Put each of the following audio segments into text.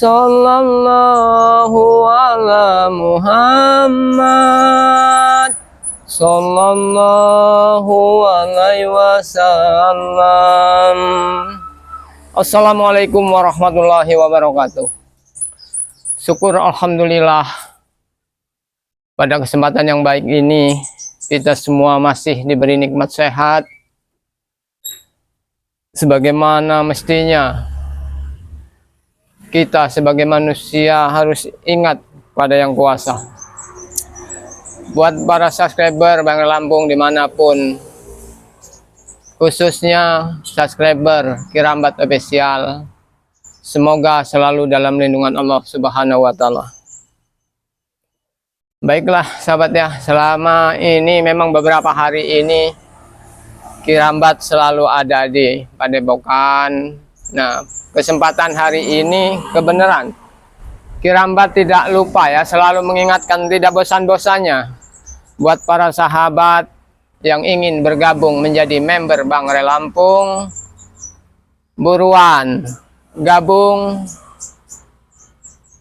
Sallallahu ala Muhammad Sallallahu alaihi wasallam. Assalamualaikum warahmatullahi wabarakatuh. Syukur alhamdulillah, pada kesempatan yang baik ini kita semua masih diberi nikmat sehat sebagaimana mestinya. Kita sebagai manusia harus ingat pada yang kuasa. Buat para subscriber Bang Lampung dimanapun, khususnya subscriber Kirambat Official, semoga selalu dalam lindungan Allah Subhanahu wa Ta'ala. Baiklah sahabat ya, selama ini memang beberapa hari ini Kirambat selalu ada di Padepokan. Nah, kesempatan hari ini kebenaran Kirambat tidak lupa ya, selalu mengingatkan, tidak bosan-bosannya buat para sahabat yang ingin bergabung menjadi member Bangre Lampung. Buruan gabung,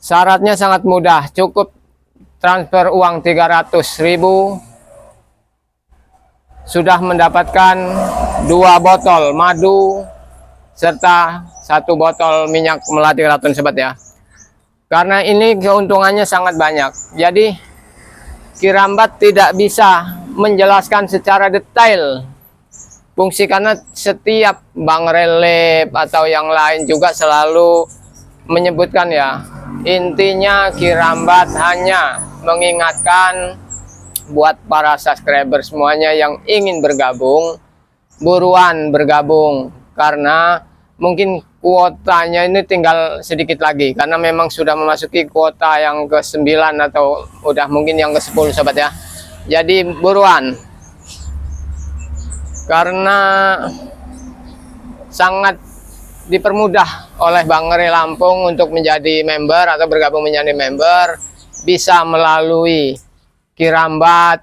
syaratnya sangat mudah, cukup transfer uang 300.000 sudah mendapatkan 2 botol madu serta 1 botol minyak melati racun sobat ya. Karena ini keuntungannya sangat banyak, jadi Kirambat tidak bisa menjelaskan secara detail fungsi, karena setiap Bang Relep atau yang lain juga selalu menyebutkan ya. Intinya Kirambat hanya mengingatkan buat para subscriber semuanya yang ingin bergabung, buruan bergabung, karena mungkin kuotanya ini tinggal sedikit lagi, karena memang sudah memasuki kuota yang ke-9 atau udah mungkin yang ke-10 sobat ya. Jadi buruan, karena sangat dipermudah oleh Bangre Lampung untuk menjadi member atau bergabung menjadi member. Bisa melalui Kirambat,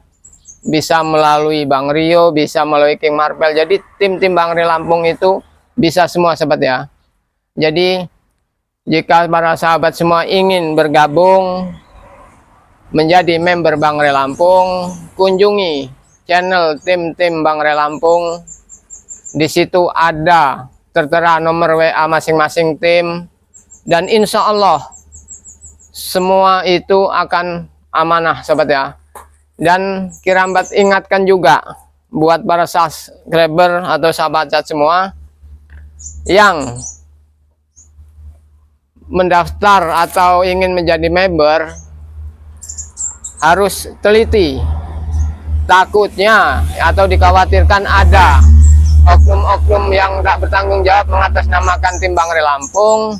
bisa melalui Bang Rio, bisa melalui King Marvel. Jadi tim-tim Bangre Lampung itu bisa semua sobat ya. Jadi jika para sahabat semua ingin bergabung menjadi member Bangre Lampung, kunjungi channel tim-tim Bangre Lampung. Di situ ada tertera nomor WA masing-masing tim, dan insya Allah semua itu akan amanah sobat ya. Dan Kirambat ingatkan juga buat para subscriber atau sahabat semua yang mendaftar atau ingin menjadi member, harus teliti. Takutnya atau dikhawatirkan ada oknum-oknum yang tak bertanggung jawab mengatasnamakan tim Bangre Lampung.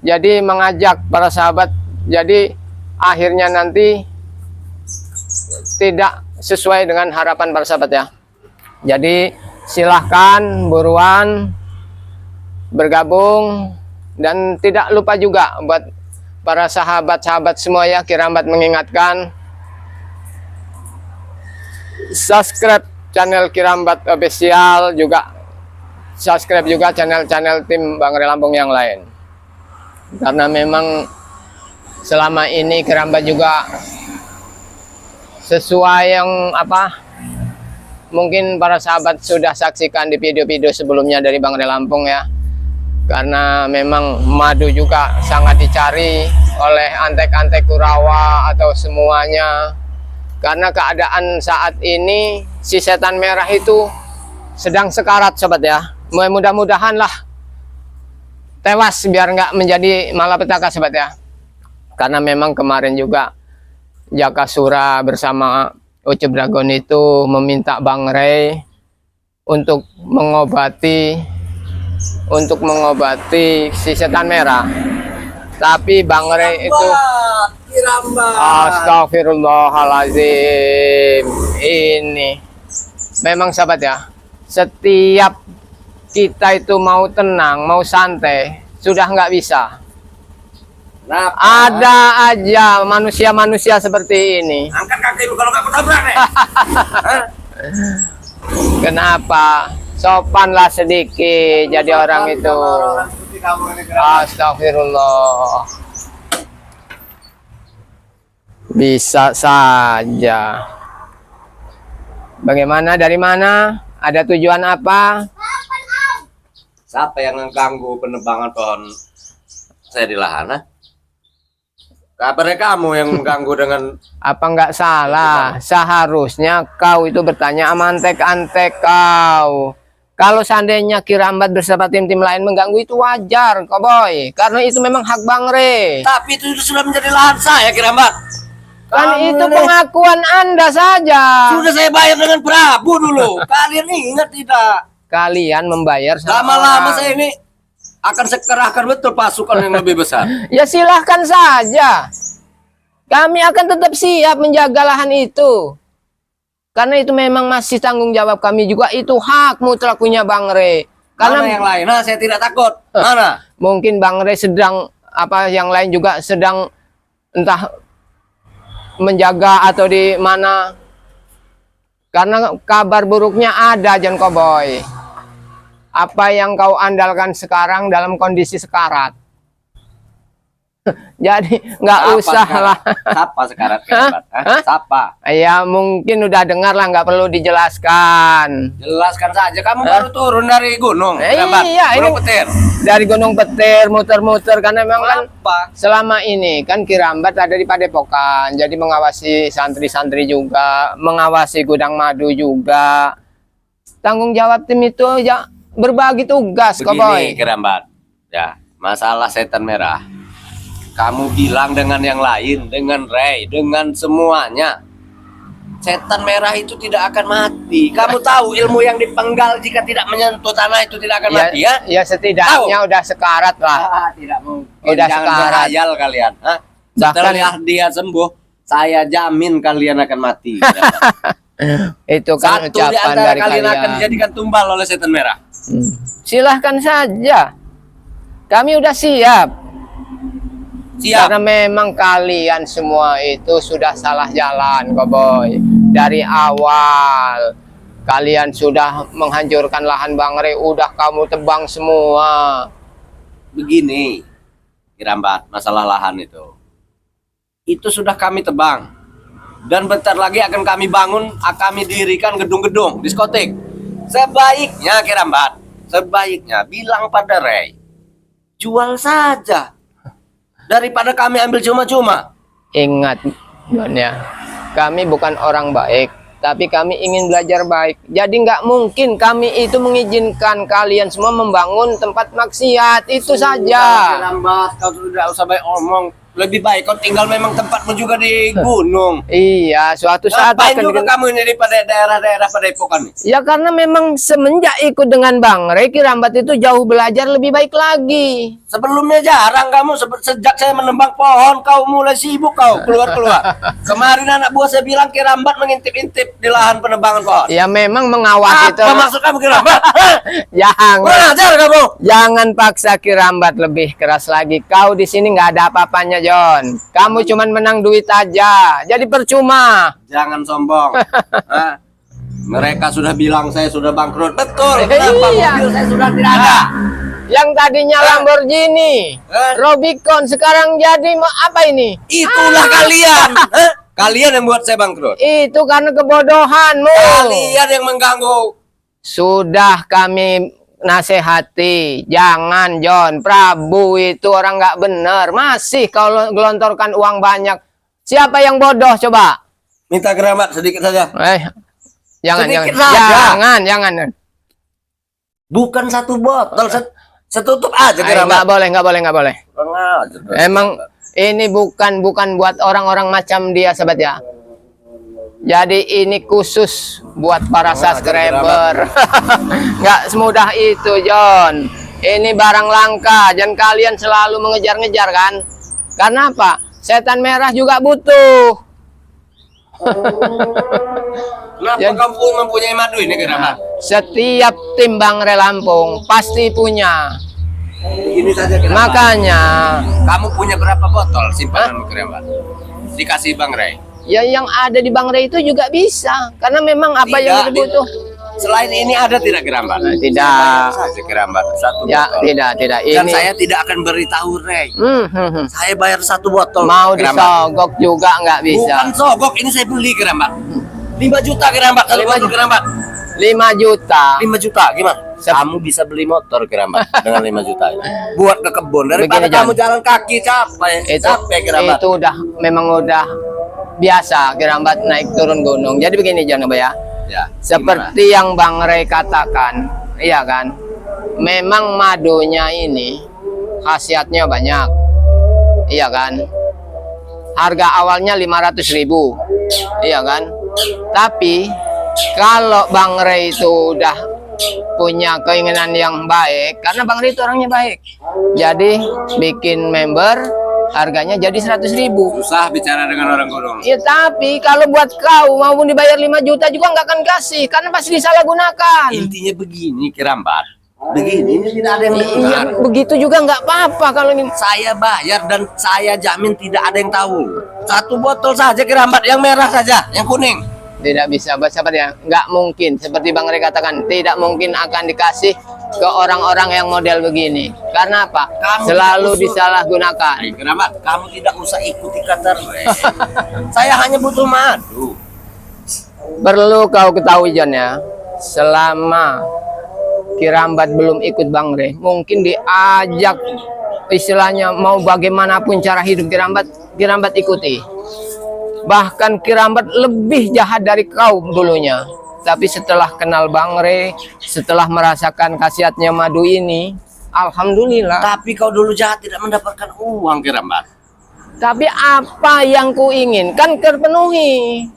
Jadi mengajak para sahabat, jadi akhirnya nanti tidak sesuai dengan harapan para sahabat ya. Jadi silahkan buruan bergabung, dan tidak lupa juga buat para sahabat-sahabat semua ya, Kirambat mengingatkan, subscribe channel Kirambat Official, juga subscribe juga channel-channel tim Bangre Lampung yang lain. Karena memang selama ini Kirambat juga sesuai yang mungkin para sahabat sudah saksikan di video-video sebelumnya dari Bangre Lampung ya. Karena memang madu juga sangat dicari oleh antek-antek Kurawa atau semuanya. Karena keadaan saat ini si setan merah itu sedang sekarat sobat ya. Mudah-mudahan lah tewas biar nggak menjadi malapetaka sobat ya. Karena memang kemarin juga Jakasura bersama Ucup Dragon itu meminta Bang Rey untuk mengobati si setan merah. Tapi Bang Rey itu astagfirullahaladzim, ini memang sahabat ya, setiap kita itu mau tenang, mau santai, sudah nggak bisa. Kenapa? Ada aja manusia-manusia seperti ini. Angkat kaki lu kalau nggak ketabrak nih. Kenapa? Sopanlah sedikit jadi orang itu. kamu ini Kirambat. Astagfirullah. Bisa saja. Bagaimana, dari mana? Ada tujuan apa? Siapa yang mengganggu penebangan pohon saya di lahan? Kabarnya kamu yang mengganggu dengan... Apa nggak salah? Seharusnya kau itu bertanya sama antek-antek kau. Kalau seandainya Kirambat bersama tim-tim lain mengganggu itu wajar, Koboy. Karena itu memang hak Bang Re. Tapi itu sudah menjadi lahan saya, Kirambat. Kan Kamu itu ini- pengakuan Anda saja. Sudah saya bayar dengan Prabu dulu. Kalian ingat tidak? Kalian membayar sama Lama-lama orang. saya ini akan saya kerahkan betul pasukan yang lebih besar. Ya silahkan saja. Kami akan tetap siap menjaga lahan itu. Karena itu memang masih tanggung jawab kami juga. Itu hak mutlak punya Bang Re. Karena Karena yang lain, nah saya tidak takut. Mana? mungkin Bang Re sedang apa, yang lain juga sedang entah menjaga atau di mana. Karena kabar buruknya ada, John Koboy. Apa yang kau andalkan sekarang dalam kondisi sekarat. Jadi nggak usah lah. Siapa sekarang? Kirambat? Hah? Siapa? Ya mungkin udah dengar lah, nggak perlu dijelaskan. Jelaskan saja. Kamu baru turun dari gunung. Eh, Kirambat. iya, ini- Gunung Petir. Dari Gunung Petir muter-muter, karena memang kan Apa? selama ini kan Kirambat ada di Padepokan, jadi mengawasi santri-santri juga, mengawasi gudang madu juga. Tanggung jawab tim itu ya berbagi tugas, Begini, Koboy. Kirambat. Ya, masalah setan merah. Kamu bilang dengan yang lain, dengan Ray, dengan semuanya. Setan merah itu tidak akan mati. Kamu tahu ilmu yang dipenggal jika tidak menyentuh tanah itu tidak akan mati, ya? Ya setidaknya udah sekarat lah. Tidak mungkin. Udah Jangan sekarat. berhayal kalian. Hah? Bahkan- Setelah dia sembuh, saya jamin kalian akan mati. Itu kan Satu di ucapan antara dari kalian akan kalian. dijadikan tumbal oleh setan merah. Silahkan saja. Kami udah siap. Siap. Karena memang kalian semua itu sudah salah jalan, Koboy. Dari awal kalian sudah menghancurkan lahan Bang Re, udah kamu tebang semua. Begini, Kirambat, masalah lahan itu. Itu sudah kami tebang. Dan bentar lagi akan kami bangun, akan kami dirikan gedung-gedung, diskotik. Sebaiknya, Kirambat, sebaiknya bilang pada Ray, jual saja. Daripada kami ambil cuma-cuma. Ingat, Nyonya, kami bukan orang baik, tapi kami ingin belajar baik. Jadi nggak mungkin kami itu mengizinkan kalian semua membangun tempat maksiat. Itu saja. Kirambat, kau tidak usah baik omong. Lebih baik kau tinggal memang tempatmu juga di gunung. Iya, suatu saat Ngapain akan juga kamu ini di pada daerah-daerah Padepokan? Ya karena memang semenjak ikut dengan Bang Re, Kirambat itu jauh belajar lebih baik lagi. Sebelumnya jarang kamu, sejak saya menembang pohon kau mulai sibuk kau keluar-keluar. Kemarin anak buah saya bilang Kirambat mengintip-intip di lahan penebangan pohon. Ya memang mengawasi itu. Apa maksud kamu Kirambat? Jangan, Wajar kamu. jangan paksa Kirambat lebih keras lagi. Kau di sini nggak ada apa-apanya, John. Kamu cuman menang duit aja. Jadi percuma. Jangan sombong. Hah? Mereka sudah bilang saya sudah bangkrut. Betul. Kenapa Iya. mobil saya sudah tidak ada? Yang tadinya Lamborghini, Rubicon, sekarang jadi apa ini? Itulah kalian. Hah? Kalian yang buat saya bangkrut. Itu karena kebodohanmu. Kalian yang mengganggu. Sudah kami nasihati, jangan John. Prabu itu orang nggak bener. Masih kalau gelontorkan uang banyak. Siapa yang bodoh coba? Minta Kirambat sedikit saja. Jangan, Sedikit jangan, saja. jangan. Bukan satu botol, setutup aja Nggak Kirambat. boleh, nggak boleh, nggak boleh. Kurang ajar. Emang ini bukan buat orang-orang macam dia, sobat ya. Jadi ini khusus buat para subscriber. Nggak semudah itu, John. Ini barang langka, dan kalian selalu mengejar-ngejar kan? Karena apa? Setan merah juga butuh. Kenapa kamu mempunyai madu ini Kirambat? Setiap tim Bang Re Lampung pasti punya. Ini saja Kirambat. Makanya, Kamu punya berapa botol simpanan Kirambat? Dikasih Bang Ray. ya yang ada di Bang Re itu juga bisa. Karena memang apa yang Tidak, dibutuh. Selain ini ada tidak Kerambat? Tidak. Saja Kerambat satu Ya, botol. tidak. Dan Ini saya tidak akan beritahu Rey. Saya bayar 1 botol. mau Kerambat. disogok juga nggak bisa. Bukan sogok, ini saya beli Kerambat. 5 juta Kerambat, kalau 5 botol Kerambat. 5 juta. 5 juta gimana? Kamu bisa beli motor Kerambat dengan 5 juta ini. Buat ke kebun daripada Begini, kamu jalan kaki capek. Capek Kerambat. Itu memang udah biasa Kerambat naik turun gunung. Jadi begini John ya. Ya, Seperti yang Bang Rey katakan, iya kan? Memang madunya ini khasiatnya banyak. Iya kan? Harga awalnya 500.000. Iya kan? Tapi kalau Bang Rey itu udah punya keinginan yang baik, karena Bang Rey itu orangnya baik. Jadi bikin member harganya jadi 100.000. susah bicara dengan orang gunung. Ya tapi kalau buat kau mau dibayar 5 juta juga nggak akan kasih karena pasti disalahgunakan. Intinya begini Kerambat. Begini, ini tidak ada yang Iya, dengar. begitu juga nggak apa-apa kalau ini. Saya bayar dan saya jamin tidak ada yang tahu. 1 botol saja Kerambat, yang merah saja, yang kuning. Tidak bisa seperti ya, nggak mungkin seperti Bang Rey katakan, tidak mungkin akan dikasih ke orang-orang yang model begini. Karena apa? Selalu disalahgunakan. Kerambat, kamu tidak usah ikuti kata Rey. Saya hanya butuh madu. Perlu kau ketahui John ya, selama Kerambat belum ikut Bang Rey, mungkin diajak istilahnya mau bagaimanapun cara hidup Kerambat ikuti. Bahkan Kerambat lebih jahat dari kau dulunya. Tapi setelah kenal Bang Rey, setelah merasakan khasiatnya madu ini, alhamdulillah. Tapi kau dulu jahat tidak mendapatkan uang Kerambat. Tapi apa yang ku inginkan terpenuhi.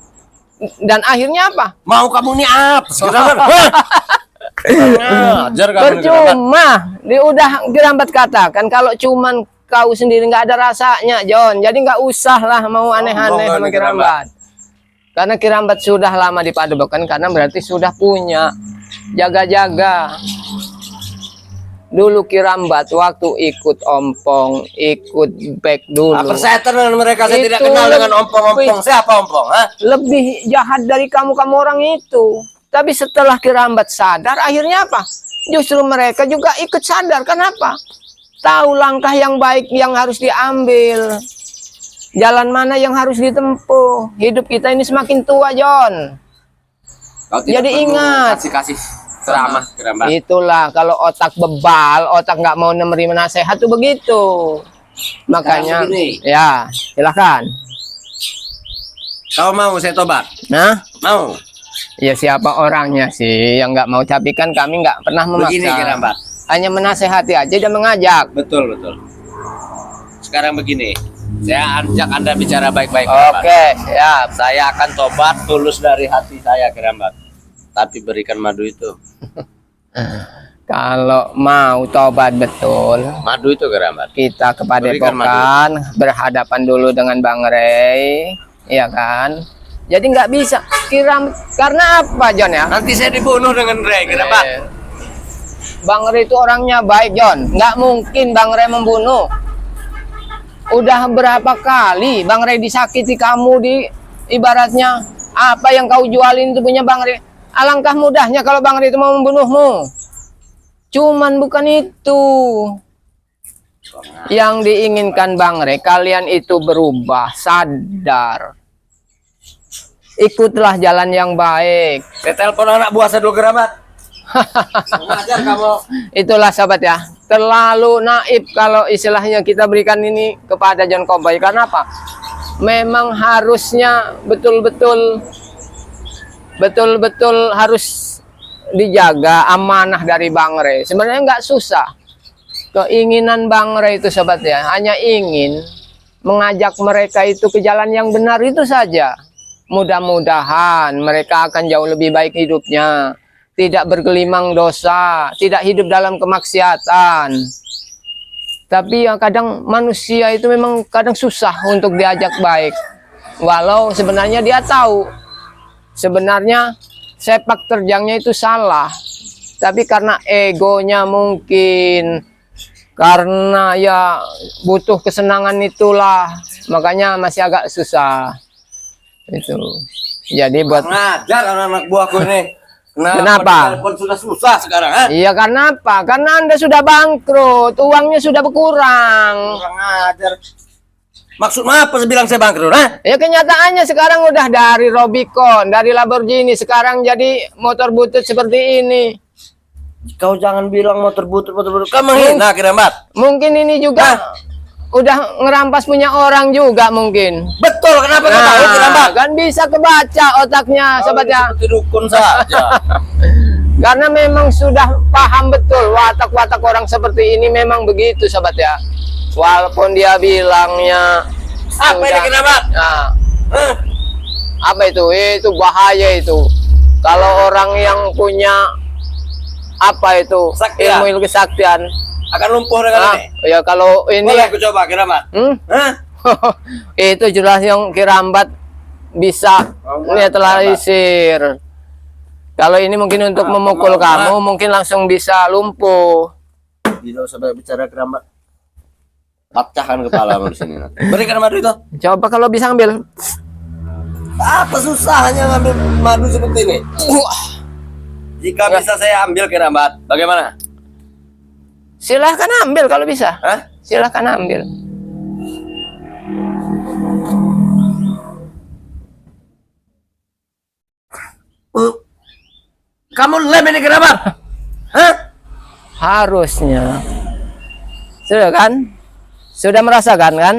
Dan akhirnya apa? Mau kamu nih apa? Kerambat. Ngajar kamu nih, Kerambat. Percuma. Udah Kerambat katakan kalau cuman kau sendiri nggak ada rasanya, John. Jadi nggak usah lah mau aneh-aneh sama Kerambat. Karena Kerambat sudah lama di Padepokan, karena berarti sudah punya. Jaga-jaga. Dulu Kerambat waktu ikut ompong, ikut back dulu. Apa setan dengan mereka? Saya tidak Itu kenal dengan ompong-ompong. lebih- Siapa ompong? Ha? Lebih jahat dari kamu-kamu orang itu. Tapi setelah Kerambat sadar, akhirnya apa? Justru mereka juga ikut sadar. Kenapa? Tahu langkah yang baik yang harus diambil. Jalan mana yang harus ditempuh. Hidup kita ini semakin tua, John. Kau tidak Jadi perlu ingat. kasih ceramah Kerambat. Itulah kalau otak bebal, otak nggak mau menerima nasihat tuh begitu. Makanya, Sekarang begini. ya silakan. Kau mau saya tobat? Nah, Mau? ya siapa orangnya sih yang nggak mau? Tapi kan kami nggak pernah memaksa. Begini Kerambat. Hanya menasehati aja dan mengajak. Betul. Sekarang begini. Saya ajak Anda bicara baik-baik Kerambat. Oke, siap. Saya akan tobat tulus dari hati saya Kerambat. Tapi berikan madu itu. Kalau mau tobat betul, Madu itu Kerambat. kita ke Padepokan, berhadapan dulu dengan Bang Rey, iya kan? Jadi nggak bisa karena apa, John ya? Nanti saya dibunuh dengan Rey Kerambat. Bang Rey itu orangnya baik, John. Nggak mungkin Bang Rey membunuh. Udah berapa kali Bang Rey disakiti kamu ibaratnya apa yang kau jualin itu punya Bang Rey. Alangkah mudahnya kalau Bang Rey itu mau membunuhmu. Cuman bukan itu yang diinginkan Bang Rey. Kalian itu berubah, sadar. Ikutlah jalan yang baik. Saya telepon anak buah saya dulu Kerambat. Ngajar kamu. Itulah sahabat ya, terlalu naif kalau istilahnya kita berikan ini kepada John Cowboy. Karena apa? Memang harusnya betul-betul harus dijaga amanah dari Bang Rey. Sebenarnya nggak susah. Keinginan Bang Rey itu sahabat ya, hanya ingin mengajak mereka itu ke jalan yang benar itu saja. Mudah-mudahan mereka akan jauh lebih baik hidupnya. Tidak bergelimang dosa, tidak hidup dalam kemaksiatan. Tapi ya kadang manusia itu memang kadang susah untuk diajak baik. Walau sebenarnya dia tahu, sebenarnya sepak terjangnya itu salah. Tapi karena egonya mungkin, karena ya butuh kesenangan itulah, makanya masih agak susah. Itu. Jadi buat Ngajar anak-anak buahku ini. Kenapa? Telepon sudah susah sekarang, ha? Iya, karena apa? Karena Anda sudah bangkrut, uangnya sudah berkurang. Kurang ajar. Maksud apa bilang saya bangkrut, ha? Ya kenyataannya sekarang udah dari Rubicon, dari Lamborghini, sekarang jadi motor butut seperti ini. Kau jangan bilang motor butut. Kamu menghina Kiramat. Mungkin ini juga udah ngerampas punya orang juga mungkin. Betul, kenapa kau tahu Kiramat? Kan bisa kebaca otaknya, sobat ya. Seperti dukun saja. Karena memang sudah paham betul watak-watak orang seperti ini memang begitu, sobat ya. Walaupun dia bilangnya Apa ini Kiramat? Nah, Hah? apa itu? Itu bahaya itu. Kalau orang yang punya apa itu Saktian. ilmu kesaktian, Akan lumpuh dengan ini. ya kalau ini Boleh aku coba Kiramat? Hah? Itu jelas yang Kirambat bisa netralisir. Kalau ini mungkin untuk memukul kamu, mungkin langsung bisa lumpuh. Tidak usah bicara Kiramat. Pecahkan kepalamu di sini. Berikan madu itu. Coba kalau bisa ambil. Apa susahnya ngambil madu seperti ini? Jika bisa saya ambil Kiramat, bagaimana? Silahkan ambil kalau bisa. Hah? Silahkan ambil. Kamu lem ini Kiramat? Hah? Harusnya. Sudah kan? Sudah merasakan kan?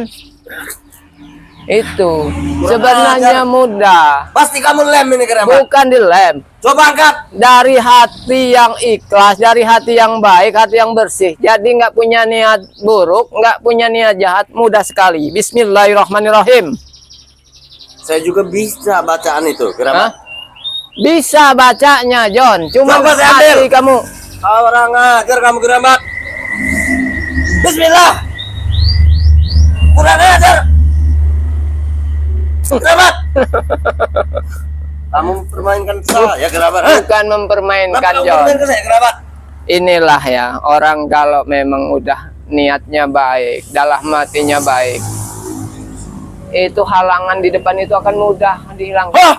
Itu sebenarnya mudah. Pasti kamu lem ini Kiramat. Bukan dilem. Coba angkat. Dari hati yang ikhlas, dari hati yang baik, hati yang bersih. Jadi nggak punya niat buruk, nggak punya niat jahat, mudah sekali. Bismillahirrahmanirrahim. Saya juga bisa bacaan itu Kiramat. Hah? Bisa bacanya, John. Cuma Coba saya ambil. hati kamu. Orang ajar kamu Kiramat. Bismillah. Kurang ajar. Kiramat. Kamu mempermainkan saya Kiramat. Bukan mempermainkan, Kenapa kamu John. mempermainkan saya Kiramat? Inilah ya, orang kalau memang udah niatnya baik, dalam hatinya baik, itu halangan di depan itu akan mudah dihilangkan. Hah?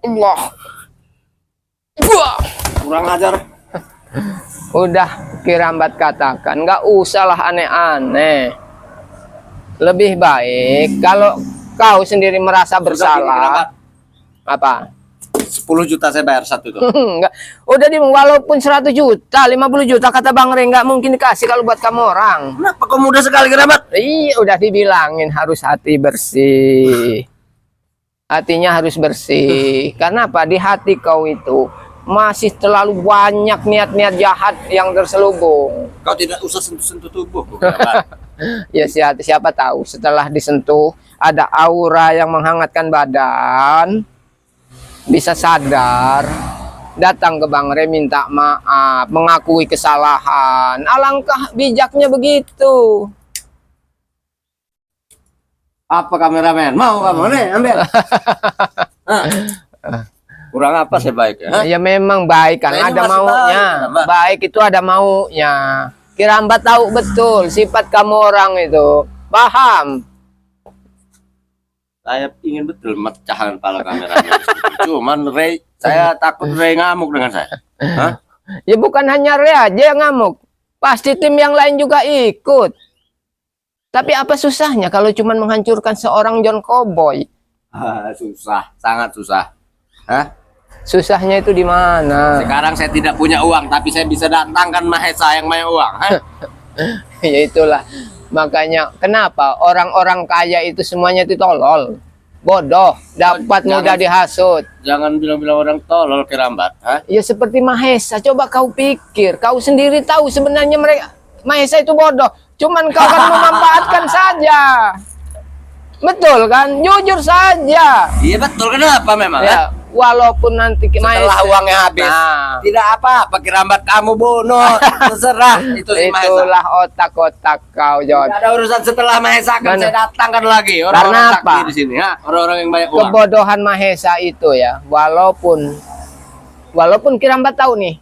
Allah. Wah. Kurang ajar. Udah Kirambat katakan, nggak usahlah aneh-aneh. Lebih baik kalau kau sendiri merasa bersalah. Apa? 10 juta saya bayar satu itu. Enggak. Udah di walaupun 100 juta, 50 juta kata Bang Rey nggak mungkin dikasih kalau buat kamu orang. Kenapa kok mudah sekali Kiramat? Iya, udah dibilangin harus hati bersih. Hatinya harus bersih. Karena apa? Di hati kau itu masih terlalu banyak niat-niat jahat yang terselubung. Kau tidak usah sentuh-sentuh tubuh Kiramat. Ya siapa tahu setelah disentuh ada aura yang menghangatkan badan, bisa sadar, datang ke Bang Rey minta maaf, mengakui kesalahan. Alangkah bijaknya begitu. Apa kameramen? Mau kamu nih ambil? Hah? Kurang apa saya baik ya? Ya memang baik kan, Saya ini ada masih maunya. baik, Mbak. Baik itu ada maunya. Kirambat tahu betul sifat kamu orang itu. Paham? Saya ingin betul mecahan kepala kameramen. Cuman Rey, saya takut Rey ngamuk dengan saya. Hah? Ya bukan hanya Rey aja yang ngamuk. Pasti tim yang lain juga ikut. Tapi apa susahnya kalau cuma menghancurkan seorang John Cowboy? Susah, sangat susah. Hah? Susahnya itu di mana? Sekarang saya tidak punya uang, tapi saya bisa datangkan Mahesa yang punya uang. Hah? Ya itulah. Makanya kenapa orang-orang kaya itu semuanya itu tolol, bodoh, dapat mudah dihasut. Jangan bilang-bilang orang tolol Kirambat. Hah? Ya seperti Mahesa, coba kau pikir, kau sendiri tahu sebenarnya mereka Mahesa itu bodoh, cuman kau kan memanfaatkan saja. Betul kan? Jujur saja. Iya betul, kenapa memang? Ya, walaupun nanti Setelah uangnya habis, Nah, tidak apa-apa Kirambat kamu bunuh, terserah itu si Mahesa. itulah otak-otak kau, John. Tidak ada urusan setelah Mahesa akan Mana? saya datangkan lagi Karena orang-orang apa? sakti di sini, ha? Orang-orang yang banyak uang. Kebodohan Mahesa itu ya, walaupun Kirambat tahu nih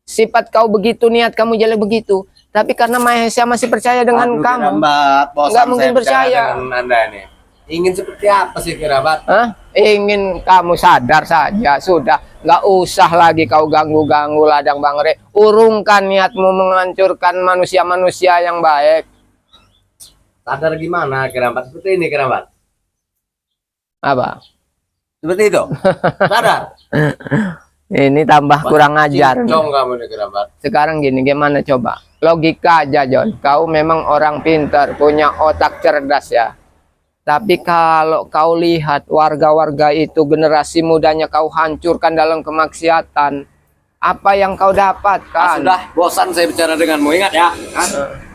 sifat kau begitu, niat kamu jelek begitu, tapi karena Mahesa masih percaya dengan Aduh, kamu. Kirambat, bosan Nggak mungkin saya bicara percaya. dengan Anda ini. Ingin seperti apa sih kerabat? Hah? Ingin kamu sadar saja, sudah. Nggak usah lagi kau ganggu-ganggu ladang Bang Re. Urungkan niatmu menghancurkan manusia-manusia yang baik. Sadar gimana kerabat? Seperti ini kerabat. Apa? Seperti itu. Sadar. Ini tambah kurang ajar. Cincong kamu nih kerabat. Sekarang gini, gimana coba? Logika aja, John. Kau memang orang pintar, punya otak cerdas ya. Tapi kalau kau lihat warga-warga itu, generasi mudanya kau hancurkan dalam kemaksiatan, apa yang kau dapatkan? Sudah bosan saya bicara denganmu, ingat ya.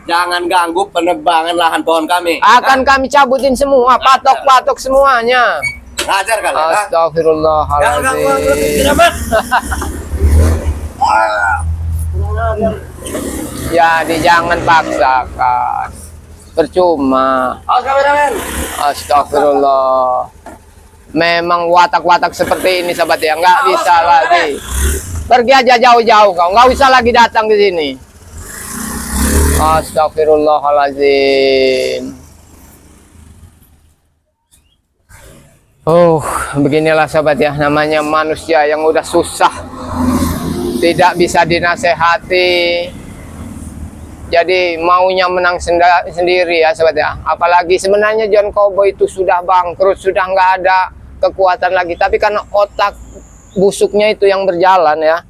Jangan ganggu penebangan lahan pohon kami. Akan kami cabutin semua, patok-patok semuanya. Ngajar kali. Astagfirullahaladzim. Kerabat. Jadi jangan paksakan. Percuma. Astagfirullah. Memang watak-watak seperti ini sahabat ya, nggak bisa lagi. Pergi aja jauh-jauh kau, nggak usah lagi datang ke sini. Astagfirullahaladzim. Beginilah sahabat ya, namanya manusia yang udah susah, tidak bisa dinasehati. Jadi maunya menang sendiri ya sahabat ya. Apalagi sebenarnya John Cowboy itu sudah bangkrut, sudah nggak ada kekuatan lagi. Tapi karena otak busuknya itu yang berjalan ya.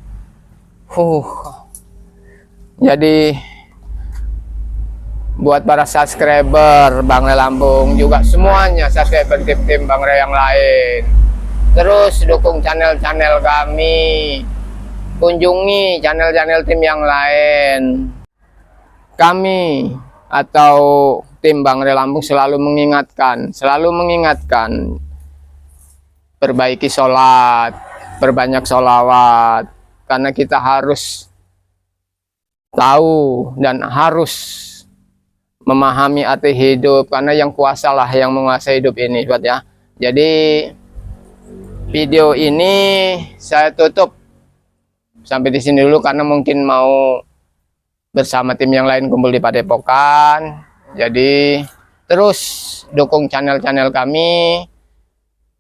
Jadi buat para subscriber Bang Re Lampung juga semuanya, subscriber tim Bang Re yang lain, terus dukung channel-channel kami, kunjungi channel-channel tim yang lain. Kami atau tim Bang Re Lampung selalu mengingatkan, perbaiki sholat, perbanyak sholawat, karena kita harus tahu dan harus memahami arti hidup, karena yang kuasalah yang menguasai hidup ini buat ya. Jadi video ini saya tutup sampai di sini dulu, karena mungkin mau bersama tim yang lain kumpul di Padepokan. Jadi terus dukung channel-channel kami.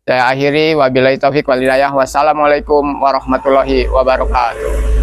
Saya akhiri, wabillahi taufik wal hidayah. Wassalamualaikum warahmatullahi wabarakatuh.